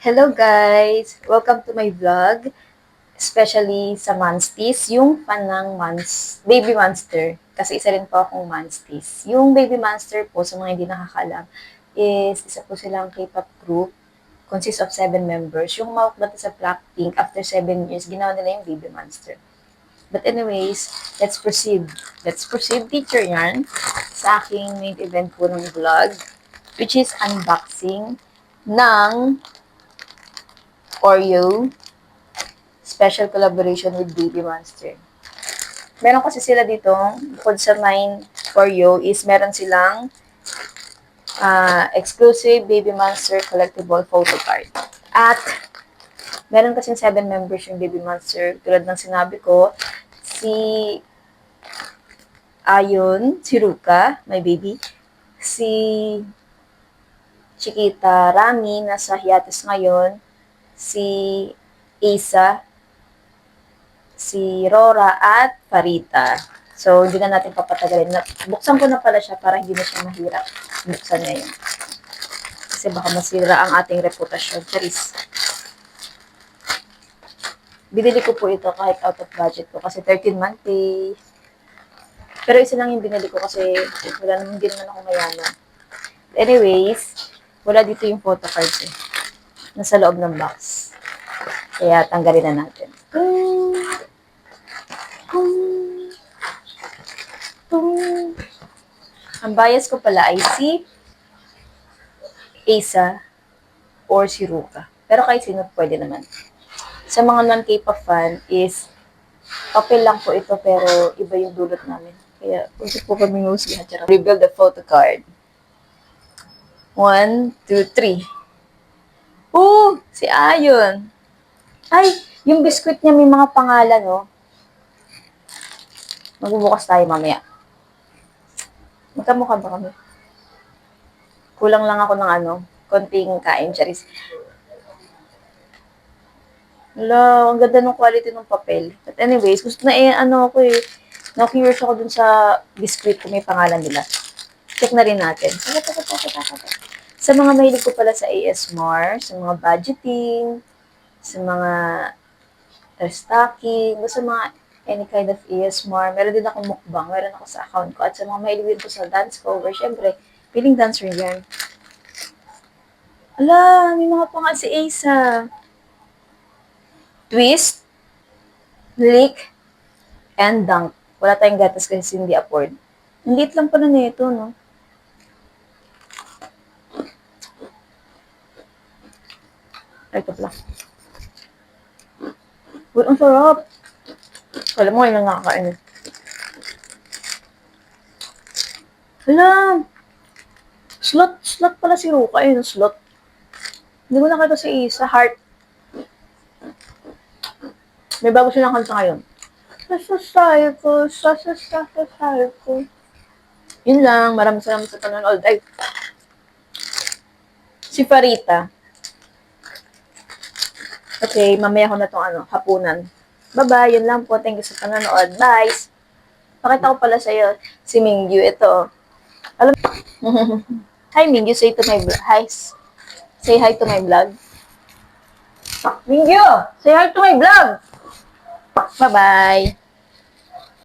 Hello guys! Welcome to my vlog, especially sa Mansties, yung panang Baby Monster. Kasi isa rin po akong Mansties. Yung Baby Monster po, sa mga hindi nakakalam, is isa po silang K-pop group, consists of 7 members. Yung umawak dati sa Blackpink, after 7 years, ginawa nila yung Baby Monster. But anyways, let's proceed. Let's proceed, teacher yan, sa aking main event po ng vlog, which is unboxing ng Oreo special collaboration with Baby Monster. Meron kasi sila dito, bukod sa 9 Oreo, is meron silang exclusive Baby Monster collectible photo card. At meron kasing 7 members yung Baby Monster. Tulad ng sinabi ko, si Ayon, si Ruka, my baby, si Chiquita Rami, nasa hiatus ngayon, si Isa, si Rora, at Farita. So, hindi na natin papatagalin. Buksan ko na pala siya para hindi na siya mahirap. Buksan ngayon. Kasi baka masira ang ating reputasyon. Charis. Binili ko po ito kahit out of budget ko kasi 13-month pay. Pero isa lang yung binili ko kasi wala naman, hindi naman ako mayaman. Anyways, wala dito yung photo cards eh. Nasa loob ng box. Kaya tanggalin na natin. Ang bias ko pala ay si Asa or si Ruka. Pero kahit sino pwede naman. Sa mga non-K-pop fan is papel lang po ito pero iba yung dulot namin. Kaya huwag po kami ngusgahan. Reveal the photo card. 1, 2, 3. Si Ayon. Ay, yung biskuit niya may mga pangalan, no? Magbubukas tayo mamaya. Magkamukha ba kami? Kulang lang ako ng konting kain, charis. Hala, ang ganda ng quality ng papel. But anyways, gusto na na-curious ako dun sa biskuit kung may pangalan nila. Check na rin natin. Sa mga mahilig ko pala sa ASMR, sa mga budgeting, sa mga restocking, sa mga any kind of ASMR. Meron din akong mukbang, meron ako sa account ko. At sa mga mahilig din ko sa dance cover, syempre, feeling dancer yan. Ala, may mga pangalan si Asa. Twist, lick, and dunk. Wala tayong gatas kasi hindi afford. Ang liit lang pala nito, no? Ay, ito pala. Uy, ang sarap. Alam mo, ngayon lang nakakain. Hala, slot pala si Ruka, slot. Hindi mo nakita si Isa, heart. May bago silang kanta ngayon. Sasasayo ko. Yun lang, maraming salamat sa panonood. Ay, si Farita. Okay, mamaya ko na itong hapunan. Bye-bye, yun lang po. Thank you sa panonood. Bye! Pakita ko pala sa'yo, si Mingyu. Ito. Alam Hi, Mingyu. Say to my vlog. Hi. Say hi to my vlog. Mingyu! Say hi to my vlog! Bye-bye!